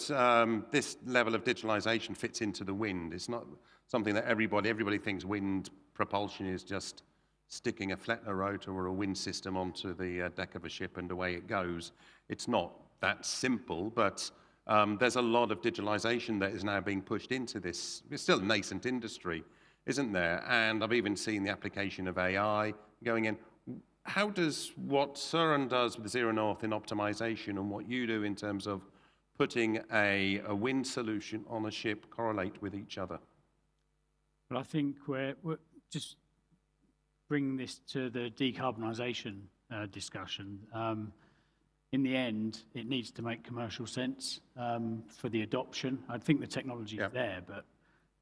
this level of digitalization fits into the wind. It's not something that everybody thinks wind propulsion is just sticking a Flettner rotor or a wind system onto the deck of a ship and away it goes. It's not that simple, but there's a lot of digitalization that is now being pushed into this. It's still a nascent industry, isn't there? And I've even seen the application of AI going in. How does what Søren does with Zero North in optimization and what you do in terms of putting a wind solution on a ship correlate with each other? Well, I think we're just bringing this to the decarbonisation discussion. In the end, it needs to make commercial sense for the adoption. I think the technology is there, but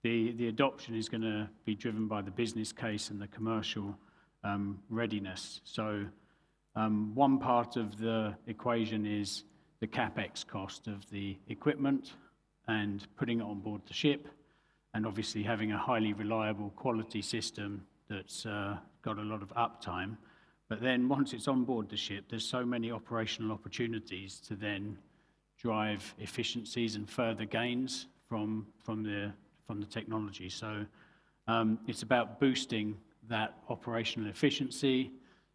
the adoption is going to be driven by the business case and the commercial readiness. So one part of the equation is the CapEx cost of the equipment and putting it on board the ship, and obviously having a highly reliable quality system that's got a lot of uptime. But then once it's on board the ship, there's so many operational opportunities to then drive efficiencies and further gains from the technology. So it's about boosting that operational efficiency,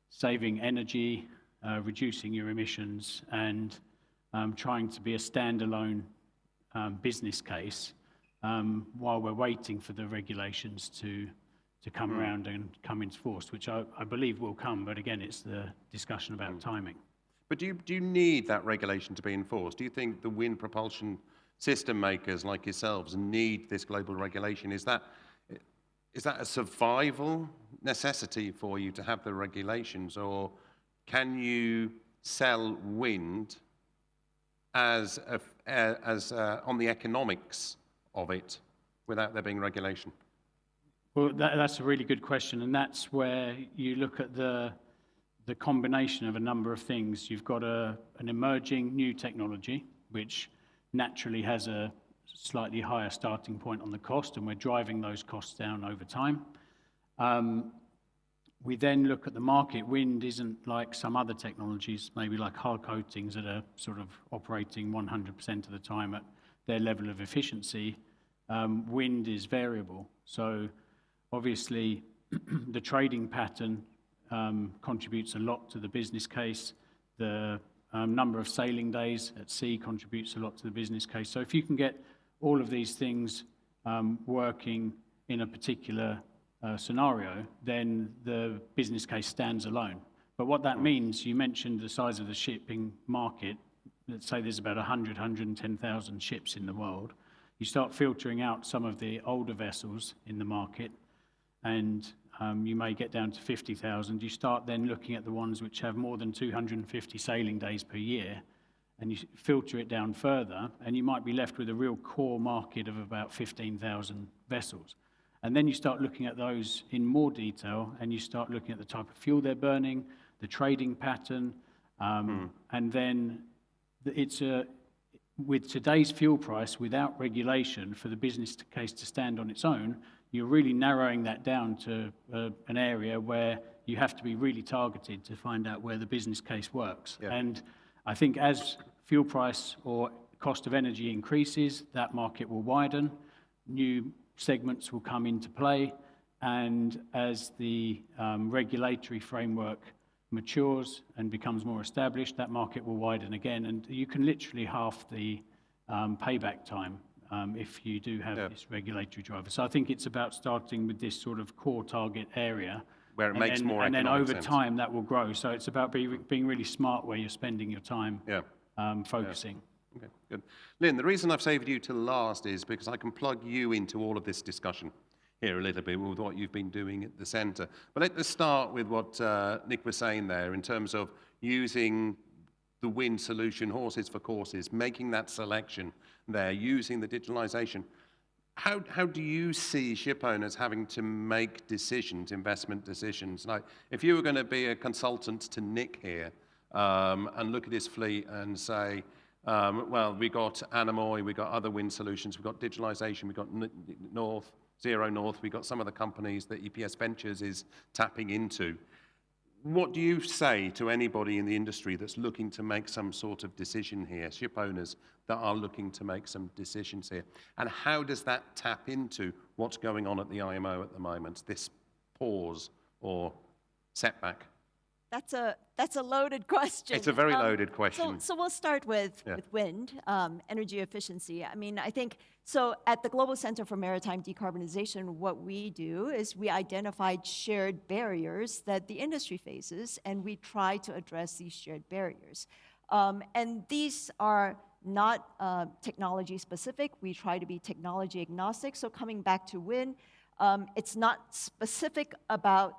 saving energy, reducing your emissions, and trying to be a standalone business case while we're waiting for the regulations to come around and come into force, which I believe will come, but again, it's the discussion about timing. But do you need that regulation to be enforced? Do you think the wind propulsion system makers like yourselves need this global regulation? Is that a survival necessity for you to have the regulations, or can you sell wind as on the economics of it without there being regulation? Well, that's a really good question, and that's where you look at the combination of a number of things. You've got an emerging new technology, which naturally has a slightly higher starting point on the cost, and we're driving those costs down over time. We then look at the market. Wind isn't like some other technologies, maybe like hard coatings that are sort of operating 100% of the time at their level of efficiency. Wind is variable. So obviously the trading pattern contributes a lot to the business case. The number of sailing days at sea contributes a lot to the business case. So if you can get all of these things working in a particular scenario, then the business case stands alone. But what that means, you mentioned the size of the shipping market. Let's say there's about 110,000 ships in the world. You start filtering out some of the older vessels in the market, and you may get down to 50,000. You start then looking at the ones which have more than 250 sailing days per year, and you filter it down further, and you might be left with a real core market of about 15,000 vessels. And then you start looking at those in more detail, and you start looking at the type of fuel they're burning, the trading pattern, and then it's with today's fuel price, without regulation for the business case to stand on its own, you're really narrowing that down to an area where you have to be really targeted to find out where the business case works. Yeah. And I think as fuel price or cost of energy increases, that market will widen, new segments will come into play, and as the regulatory framework matures and becomes more established, that market will widen again, and you can literally half the payback time if you do have this regulatory driver. So I think it's about starting with this sort of core target area, where it makes more and then over sense. Time that will grow. So it's about being really smart where you're spending your time focusing. Yeah. Okay, good. Lynn, the reason I've saved you till last is because I can plug you into all of this discussion here a little bit with what you've been doing at the centre. But let's start with what Nick was saying there in terms of using the wind solution, horses for courses, making that selection there, using the digitalisation. How do you see ship owners having to make decisions, investment decisions? Like, if you were going to be a consultant to Nick here and look at his fleet and say, well, we got Anemoy, we got other wind solutions, we got digitalisation, we got Zero North, we got some of the companies that EPS Ventures is tapping into. What do you say to anybody in the industry that's looking to make some sort of decision here, ship owners that are looking to make some decisions here? And how does that tap into what's going on at the IMO at the moment, this pause or setback? That's a loaded question. It's a very loaded question. So we'll start with wind, energy efficiency. I mean, I think, so at the Global Center for Maritime Decarbonization, what we do is we identified shared barriers that the industry faces, and we try to address these shared barriers. And these are not technology specific. We try to be technology agnostic. So coming back to wind, it's not specific about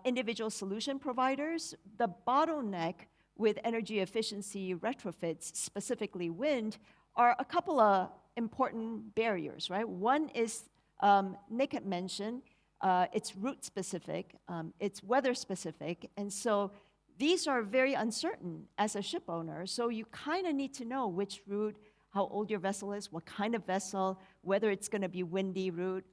individual solution providers. The bottleneck with energy efficiency retrofits, specifically wind, are a couple of important barriers, right? One is, Nick had mentioned, it's route specific, it's weather specific, and so these are very uncertain as a ship owner, so you kind of need to know which route, how old your vessel is, what kind of vessel, whether it's going to be windy route.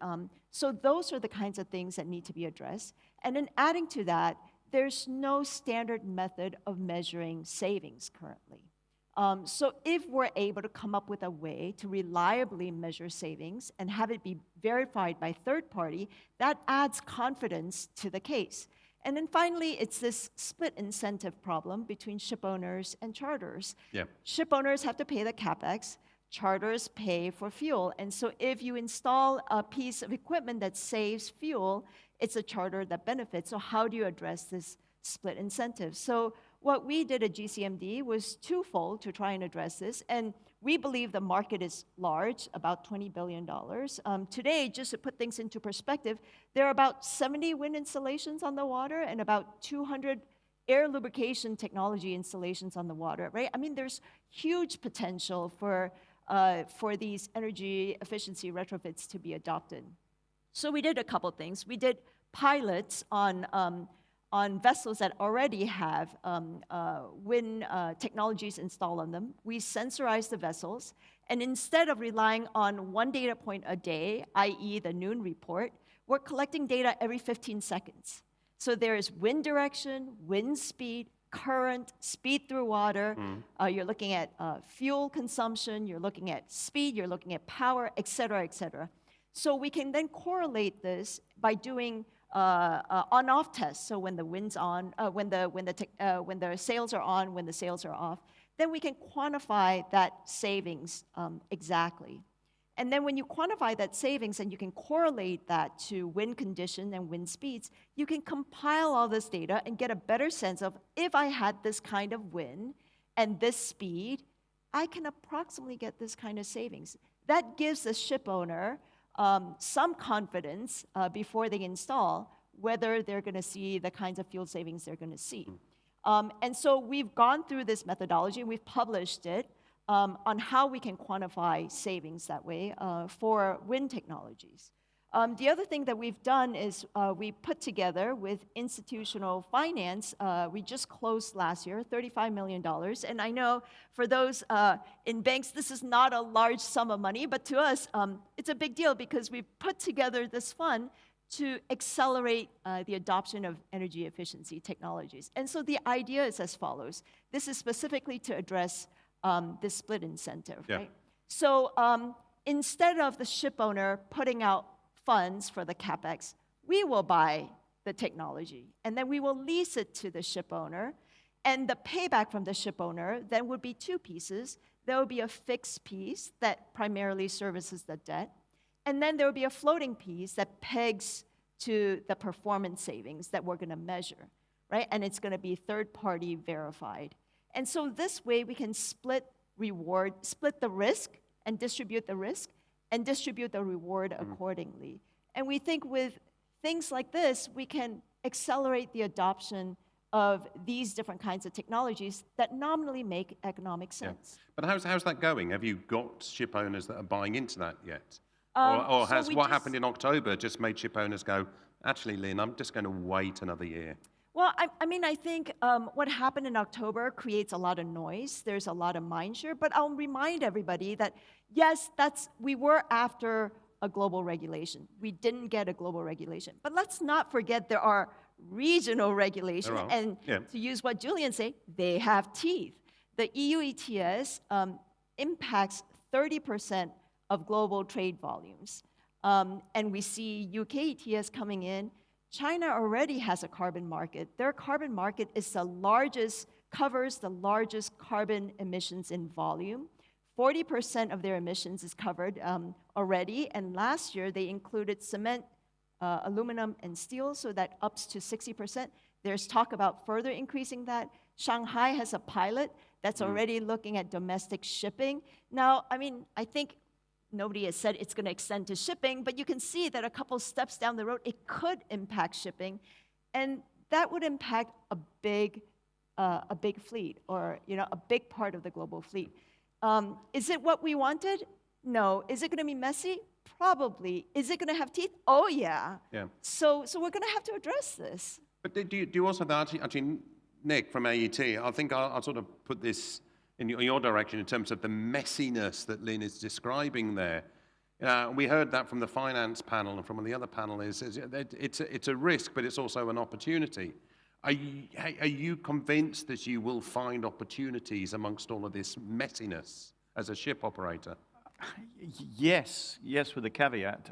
So those are the kinds of things that need to be addressed. And then adding to that, there's no standard method of measuring savings currently. So if we're able to come up with a way to reliably measure savings and have it be verified by third party, that adds confidence to the case. And then finally, it's this split incentive problem between ship owners and charters. Yeah. Ship owners have to pay the CapEx, charters pay for fuel. And so if you install a piece of equipment that saves fuel, it's a charter that benefits. So how do you address this split incentive? So what we did at GCMD was twofold to try and address this. And we believe the market is large, about $20 billion. Today, just to put things into perspective, there are about 70 wind installations on the water and about 200 air lubrication technology installations on the water, right? I mean, there's huge potential for these energy efficiency retrofits to be adopted. So we did a couple things. We did pilots on vessels that already have wind technologies installed on them. We sensorized the vessels, and instead of relying on one data point a day, i.e. the noon report, we're collecting data every 15 seconds. So there is wind direction, wind speed, current, speed through water. You're looking at fuel consumption, you're looking at speed, you're looking at power, et cetera, et cetera. So we can then correlate this by doing on-off tests. So when the wind's on, when the sails are on, when the sails are off, then we can quantify that savings exactly. And then when you quantify that savings and you can correlate that to wind condition and wind speeds, you can compile all this data and get a better sense of, if I had this kind of wind and this speed, I can approximately get this kind of savings. That gives the ship owner some confidence before they install whether they're going to see the kinds of fuel savings they're going to see. And so we've gone through this methodology, and we've published it on how we can quantify savings that way for wind technologies. The other thing that we've done is we put together with institutional finance, we just closed last year, $35 million. And I know for those in banks, this is not a large sum of money, but to us, it's a big deal because we've put together this fund to accelerate the adoption of energy efficiency technologies. And so the idea is as follows. This is specifically to address this split incentive, right? So instead of the ship owner putting out funds for the CapEx, we will buy the technology, and then we will lease it to the ship owner, and the payback from the ship owner then would be two pieces. There will be a fixed piece that primarily services the debt, and then there will be a floating piece that pegs to the performance savings that we're going to measure, right? And it's going to be third-party verified. And so this way we can split the risk and distribute the risk, and distribute the reward accordingly. And we think with things like this, we can accelerate the adoption of these different kinds of technologies that nominally make economic sense. But how's that going? Have you got ship owners that are buying into that yet? Or has what happened in October just made ship owners go, actually, Lynn, I'm just going to wait another year? Well, I mean, I think what happened in October creates a lot of noise. There's a lot of mindshare, but I'll remind everybody that, yes, we were after a global regulation. We didn't get a global regulation. But let's not forget there are regional regulations. And to use what Julian said, they have teeth. The EU ETS impacts 30% of global trade volumes. And we see UK ETS coming in. China already has a carbon market. Their carbon market is covers the largest carbon emissions in volume. 40% of their emissions is covered already, and last year they included cement, aluminum, and steel, so that ups to 60%. There's talk about further increasing that. Shanghai has a pilot that's already looking at domestic shipping. Now, I mean, I think nobody has said it's going to extend to shipping, but you can see that a couple steps down the road, it could impact shipping, and that would impact a big fleet, or a big part of the global fleet. Is it what we wanted? No. Is it going to be messy? Probably. Is it going to have teeth? Oh yeah. So we're going to have to address this. But do you also actually, Nick from AET? I think I'll sort of put this in your direction in terms of the messiness that Lynn is describing there. We heard that from the finance panel and from the other panelists. It's a risk, but it's also an opportunity. Are you convinced that you will find opportunities amongst all of this messiness as a ship operator? Yes, with a caveat.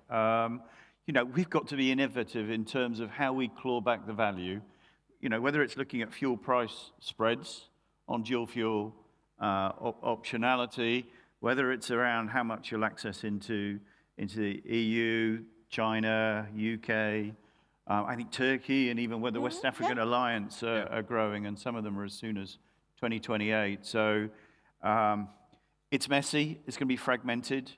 We've got to be innovative in terms of how we claw back the value. Whether it's looking at fuel price spreads on dual fuel optionality, whether it's around how much you'll access into the EU, China, UK, I think Turkey, and even where the West African Alliance are growing, and some of them are as soon as 2028. So it's messy, it's going to be fragmented.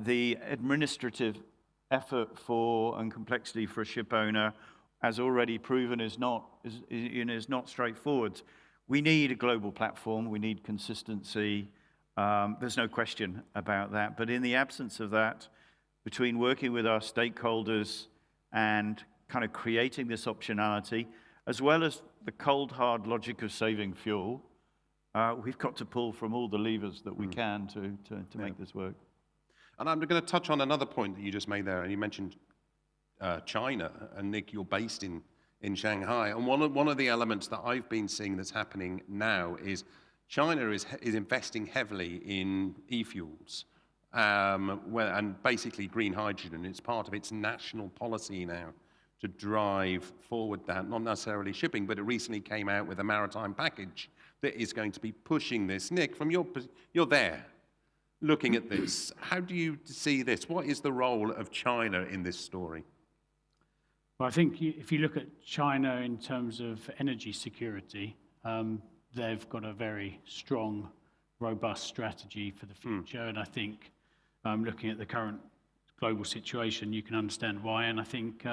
The administrative effort and complexity for a ship owner as already proven, is not straightforward. We need a global platform. We need consistency. There's no question about that. But in the absence of that, between working with our stakeholders and kind of creating this optionality, as well as the cold, hard logic of saving fuel, we've got to pull from all the levers that we can to make this work. And I'm going to touch on another point that you just made there, and you mentioned China, and Nick, you're based in Shanghai, and one of the elements that I've been seeing that's happening now is China is investing heavily in e-fuels, and basically green hydrogen. It's part of its national policy now to drive forward that, not necessarily shipping, but it recently came out with a maritime package that is going to be pushing this. Nick, from you're there, looking at this, how do you see this? What is the role of China in this story? Well, I think if you look at China in terms of energy security, they've got a very strong, robust strategy for the future. And I think looking at the current global situation, you can understand why. And I think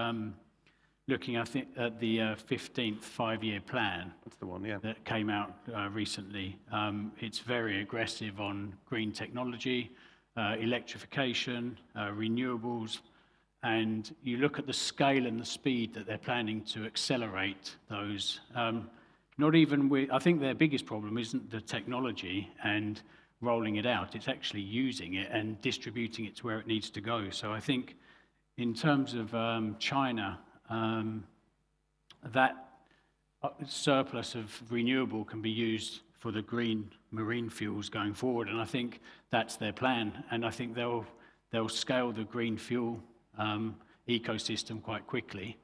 looking at the 15th five-year plan, that's the one, yeah, that came out recently, it's very aggressive on green technology, electrification, renewables. And you look at the scale and the speed that they're planning to accelerate those. Not even with, I think their biggest problem isn't the technology and rolling it out. It's actually using it and distributing it to where it needs to go. So I think in terms of China, that surplus of renewable can be used for the green marine fuels going forward. And I think that's their plan. And I think they'll scale the green fuel ecosystem quite quickly,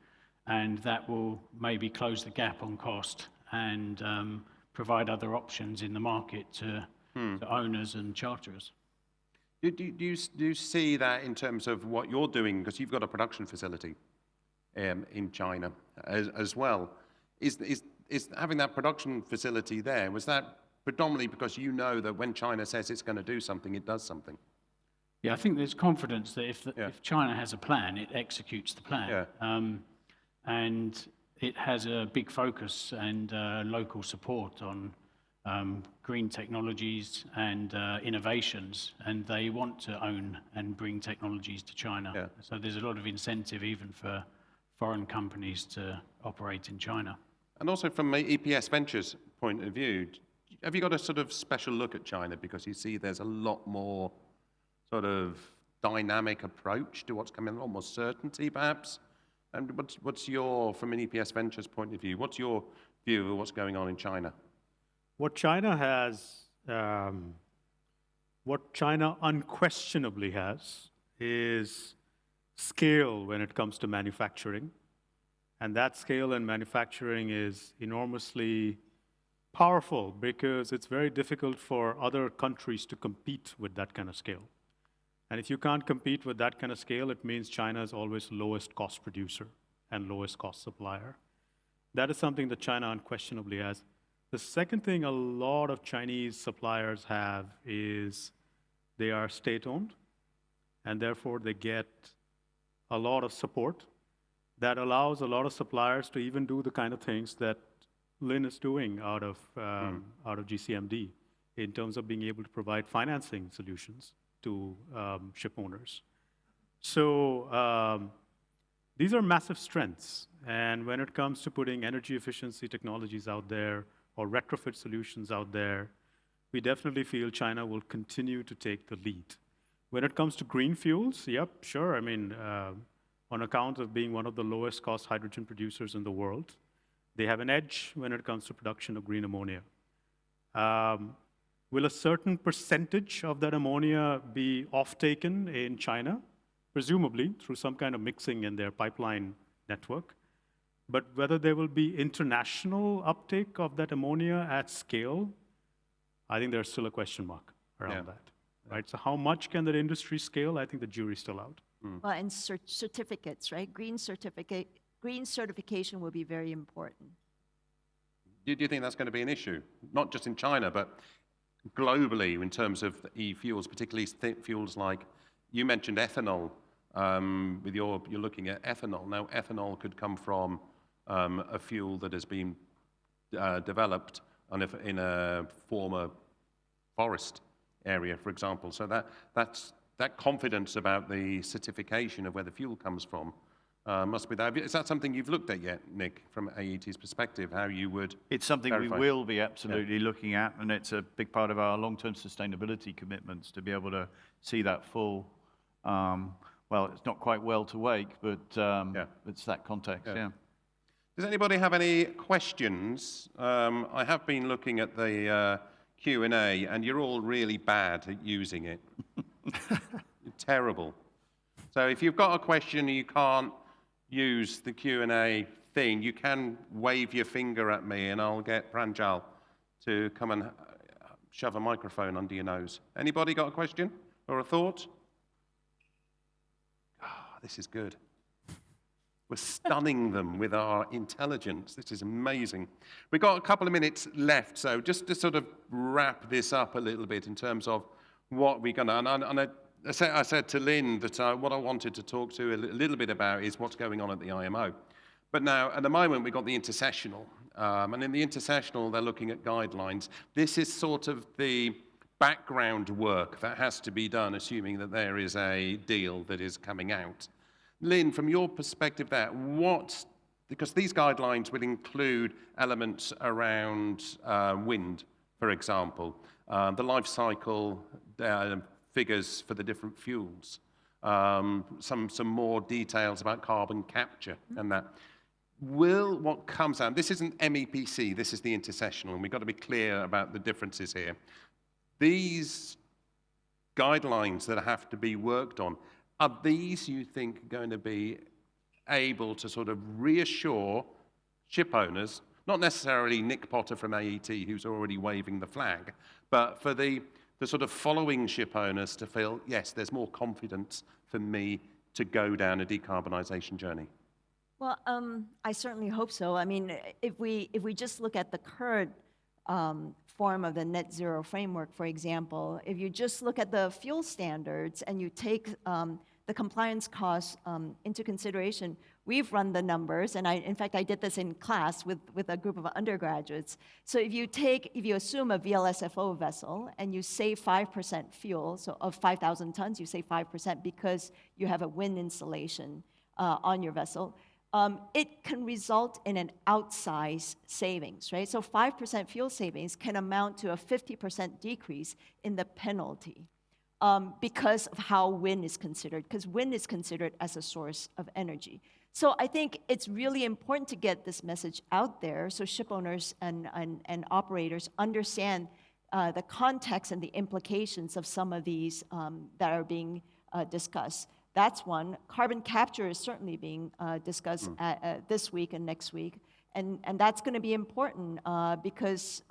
and that will maybe close the gap on cost and provide other options in the market to owners and charterers. Do you see that in terms of what you're doing, because you've got a production facility in China as well? Is having that production facility there, was that predominantly because you know that when China says it's going to do something, it does something? Yeah, I think there's confidence that if China has a plan, it executes the plan. Yeah. And it has a big focus and local support on green technologies and innovations, and they want to own and bring technologies to China. Yeah. So there's a lot of incentive even for foreign companies to operate in China. And also from an EPS Ventures point of view, have you got a sort of special look at China, because you see there's a lot more sort of dynamic approach to what's coming, a lot more certainty perhaps? And what's your, from an EPS Ventures point of view, what's your view of what's going on in China? What China has, what China unquestionably has is scale when it comes to manufacturing. And that scale in manufacturing is enormously powerful because it's very difficult for other countries to compete with that kind of scale. And if you can't compete with that kind of scale, it means China is always lowest cost producer and lowest cost supplier. That is something that China unquestionably has. The second thing a lot of Chinese suppliers have is they are state-owned, and therefore they get a lot of support that allows a lot of suppliers to even do the kind of things that Lynn is doing out of GCMD in terms of being able to provide financing solutions to ship owners. So these are massive strengths. And when it comes to putting energy efficiency technologies out there or retrofit solutions out there, we definitely feel China will continue to take the lead. When it comes to green fuels, yep, sure. I mean, on account of being one of the lowest cost hydrogen producers in the world, they have an edge when it comes to production of green ammonia. Will a certain percentage of that ammonia be off-taken in China? Presumably, through some kind of mixing in their pipeline network. But whether there will be international uptake of that ammonia at scale, I think there's still a question mark around that. Right? So how much can that industry scale? I think the jury's still out. Well, and certificates, right? Green certification will be very important. Do you think that's going to be an issue? Not just in China, but globally in terms of e-fuels, particularly fuels like, you mentioned ethanol, you're looking at ethanol. Now, ethanol could come from a fuel that has been developed in a former forest area, for example. So that confidence about the certification of where the fuel comes from must be there. Is that something you've looked at yet, Nick, from AET's perspective, how you would It's something verify? we will be absolutely looking at, and it's a big part of our long-term sustainability commitments to be able to see that full, well, it's not quite well to wake, but it's that context, yeah. Does anybody have any questions? I have been looking at the Q&A, and you're all really bad at using it. You're terrible. So if you've got a question and you can't use the Q&A thing, you can wave your finger at me, and I'll get Pranjal to come and shove a microphone under your nose. Anybody got a question or a thought? Oh, this is good. We're stunning them with our intelligence. This is amazing. We've got a couple of minutes left, so just to sort of wrap this up a little bit in terms of what we're going to... And I said to Lynn that what I wanted to talk to a little bit about is what's going on at the IMO. But now, at the moment, we've got the intersessional. And in the intersessional, they're looking at guidelines. This is sort of the background work that has to be done, assuming that there is a deal that is coming out. Lynn, from your perspective there, because these guidelines will include elements around wind, for example, the life cycle figures for the different fuels, some more details about carbon capture and that. What comes out, this isn't MEPC, this is the intersessional, and we've got to be clear about the differences here. These guidelines that have to be worked on, are these, you think, going to be able to sort of reassure ship owners, not necessarily Nick Potter from AET, who's already waving the flag, but for the sort of following ship owners to feel, yes, there's more confidence for me to go down a decarbonisation journey? Well, I certainly hope so. I mean, if we just look at the current form of the net zero framework, for example, if you just look at the fuel standards and you take the compliance costs into consideration, we've run the numbers, and in fact, I did this in class with a group of undergraduates. So if you assume a VLSFO vessel and you save 5% fuel, so of 5,000 tons, you save 5% because you have a wind installation on your vessel, it can result in an outsized savings, right? So 5% fuel savings can amount to a 50% decrease in the penalty because of how wind is considered, because wind is considered as a source of energy. So I think it's really important to get this message out there so ship owners and operators understand the context and the implications of some of these that are being discussed. That's one. Carbon capture is certainly being discussed this week and next week. And that's going to be important because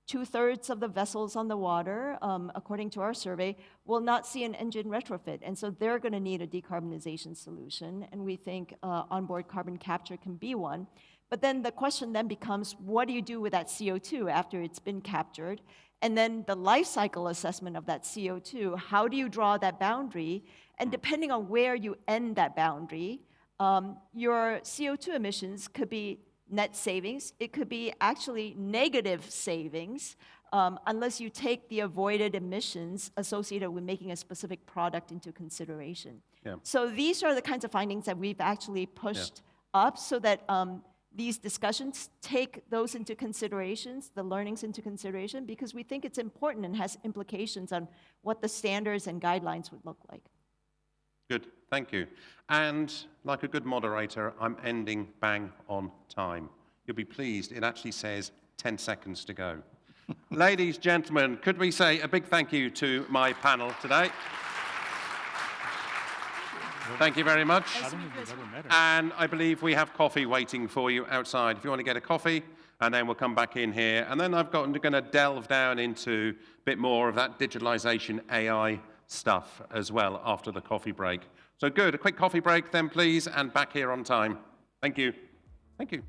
2/3 of the vessels on the water, according to our survey, will not see an engine retrofit. And so they're going to need a decarbonization solution. And we think onboard carbon capture can be one. But then the question then becomes, what do you do with that CO2 after it's been captured? And then the life cycle assessment of that CO2, how do you draw that boundary? And depending on where you end that boundary, your CO2 emissions could be net savings. It could be actually negative savings unless you take the avoided emissions associated with making a specific product into consideration. Yeah. So these are the kinds of findings that we've actually pushed up so that these discussions take those into considerations, the learnings into consideration, because we think it's important and has implications on what the standards and guidelines would look like. Good, thank you. And like a good moderator, I'm ending bang on time. You'll be pleased, it actually says 10 seconds to go. Ladies, gentlemen, could we say a big thank you to my panel today? Thank you very much. And I believe we have coffee waiting for you outside. If you want to get a coffee, and then we'll come back in here. And then I'm going to delve down into a bit more of that digitalization AI stuff as well after the coffee break. So good, a quick coffee break then please, and back here on time. Thank you. Thank you.